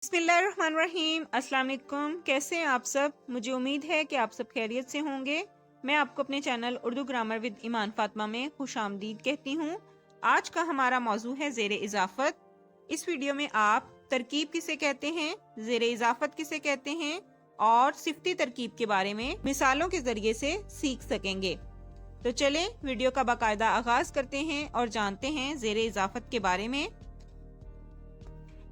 बिस्मिल्लाहिर्रहमानिर्रहीम। अस्सलाम वालेकुम। कैसे हैं आप सब? मुझे उम्मीद है कि आप सब खैरियत से होंगे। मैं आपको अपने चैनल उर्दू ग्रामर विद ईमान फातिमा में खुशामदीद कहती हूँ। आज का हमारा मौजू है ज़ेर इजाफत। इस वीडियो में आप तरकीब किसे कहते हैं, ज़ेर इजाफत किसे कहते हैं और सिफ्ती तरकीब के बारे में मिसालों के जरिए से सीख सकेंगे। तो चलें वीडियो का बाकायदा आगाज करते हैं और जानते हैं ज़ेर इजाफत के बारे में।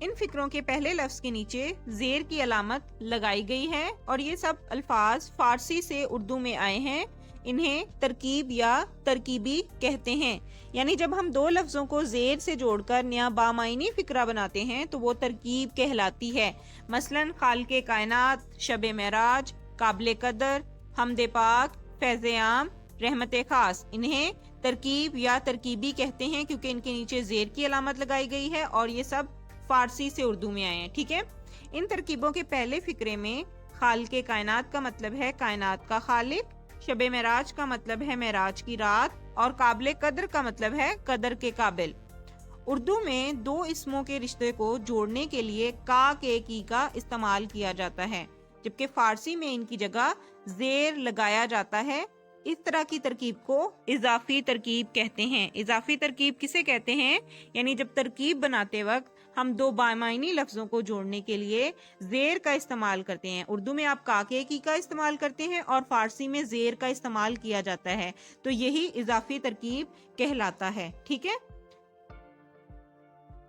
इन फिक्रों के पहले लफ्ज के नीचे जेर की अलामत लगाई गई है और ये सब अल्फाज फारसी से उर्दू में आए हैं। इन्हें तरकीब या तरकीबी कहते हैं। यानी जब हम दो लफ्जों को जेर से जोड़कर नया बामायनी फिक्रा बनाते हैं तो वो तरकीब कहलाती है। मसलन खालिक़े कायनात, शब मेराज, काबिल कदर, हमदे पाक, फैज़े आम, रहमत खास, इन्हें तरकीब या तरकीबी कहते हैं क्योंकि इनके नीचे जेर की अलामत लगाई गई है और ये सब फारसी से उर्दू में आए हैं। ठीक है। इन तरकीबों के पहले फिक्रे में खालिक़े कायनात का मतलब है कायनात का खालिक, शब मेराज का मतलब है मेराज की रात और काबिल कदर का मतलब है कदर के काबिल। उर्दू में दो इसमों के रिश्ते को जोड़ने के लिए का के की का इस्तेमाल किया जाता है, जबकि फारसी में इनकी जगह जेर लगाया जाता है। इस तरह की तरकीब को इजाफी तरकीब कहते हैं। इजाफी तरकीब किसे कहते हैं? यानी जब तरकीब बनाते वक्त हम दो बामायनी लफ्जों को जोड़ने के लिए जेर का इस्तेमाल करते हैं। उर्दू में आप काके की का इस्तेमाल करते हैं और फारसी में जेर का इस्तेमाल किया जाता है, तो यही इजाफी तरकीब कहलाता है। ठीक है।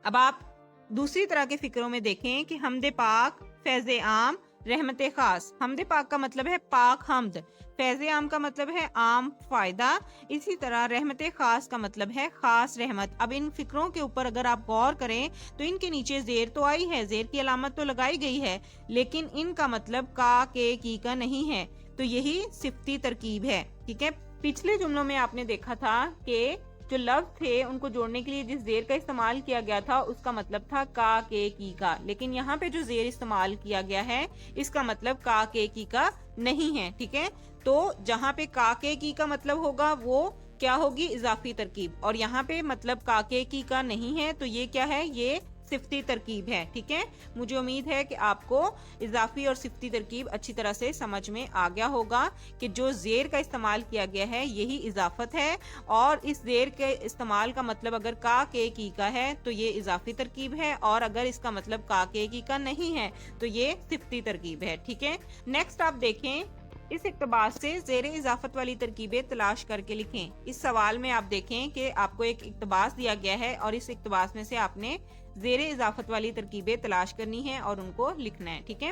अब आप दूसरी तरह के फिक्रों में देखें कि हमदे पाक, फैज़े आम, रहमत खास। हमदे पाक का मतलब है पाक हमद, फैज़े आम का मतलब है आम फायदा, इसी तरह रहमत खास का मतलब है खास रहमत। अब इन फिक्रों के ऊपर अगर आप गौर करें तो इनके नीचे जेर तो आई है, जेर की अलामत तो लगाई गई है, लेकिन इनका मतलब का के की का नहीं है, तो यही सिफ्ती तरकीब है। ठीक है। पिछले जुमलों में आपने देखा था कि जो लफ्ज थे उनको जोड़ने के लिए जिस जेर का इस्तेमाल किया गया था उसका मतलब था का के की का, लेकिन यहाँ पे जो जेर इस्तेमाल किया गया है इसका मतलब का के की का नहीं है। ठीक है। तो जहाँ पे का के की का मतलब होगा वो क्या होगी? इजाफी तरकीब, और यहाँ पे मतलब का के की का नहीं है, तो ये क्या है? ये सिफ्ती तरकीब है। ठीक है। मुझे उम्मीद है कि आपको इजाफी और सिफ्ती तरकीब अच्छी तरह से समझ में आ गया होगा कि जो जेर का इस्तेमाल किया गया है यही इजाफत है, और इस जेर के इस्तेमाल का मतलब अगर का के की का है तो ये इजाफी तरकीब है, और अगर इसका मतलब का के की का नहीं है तो ये सिफ्ती तरकीब है। ठीक है। नेक्स्ट आप देखें, इस इक्तबास से जेर इजाफत वाली तरकीबें तलाश करके लिखें। इस सवाल में आप देखें कि आपको एक इक्तबास दिया गया है और इस इक्तबास में से आपने जेर इजाफत वाली तरकीबें तलाश करनी है और उनको लिखना है। ठीक है।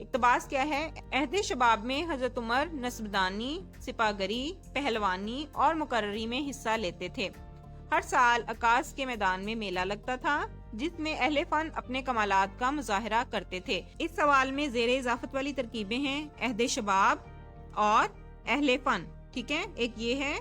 इक्तबास क्या है? अहदे शबाब में हजरत उमर नस्बदानी, सिपागरी, पहलवानी और मुकर्ररी में हिस्सा लेते थे। हर साल अकाश के मैदान में मेला लगता था जिसमें अहले फन अपने कमालात का मुजाहरा करते थे। इस सवाल में जेर इजाफत वाली तरकीबें हैं अहदे शबाब और अहले फन। ठीक है। एक ये है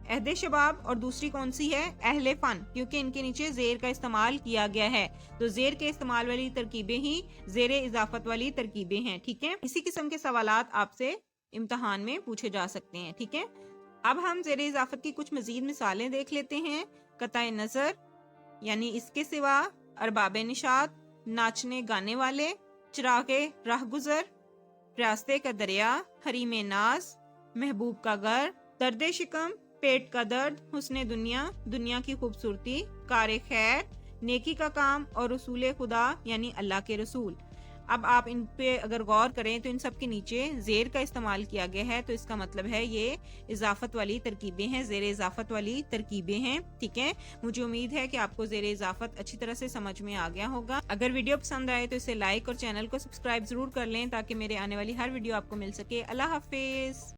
अहदे शबाब और दूसरी कौन सी है? अहले फन, क्योंकि इनके नीचे जेर का इस्तेमाल किया गया है, तो जेर के इस्तेमाल वाली तरकीबें ही जेर इजाफत वाली तरकीबें हैं। ठीक है। इसी किस्म के सवालात आपसे इम्तहान में पूछे जा सकते हैं। ठीक है। अब हम जेर इजाफत की कुछ मजीद मिसालें देख लेते हैं। कताए नजर यानी इसके सिवा, अरबाबे निशात, नाचने गाने वाले, चिरागे राहगुजर, रास्ते का दरिया, हरीमे नाज, महबूब का घर, दर्द शिकम, पेट का दर्द, हुस्ने दुनिया, दुनिया की खूबसूरती, कारे खैर, नेकी का काम और रसूल खुदा यानी अल्लाह के रसूल। अब आप इन पे अगर गौर करें तो इन सब के नीचे जेर का इस्तेमाल किया गया है, तो इसका मतलब है ये इजाफत वाली तरकीबें हैं, जेर इजाफत वाली तरकीबें हैं। ठीक है। मुझे उम्मीद है कि आपको जेर इजाफत अच्छी तरह से समझ में आ गया होगा। अगर वीडियो पसंद आए तो इसे लाइक और चैनल को सब्सक्राइब जरूर कर लें ताकि मेरे आने वाली हर वीडियो आपको मिल सके। अल्लाह हाफिज।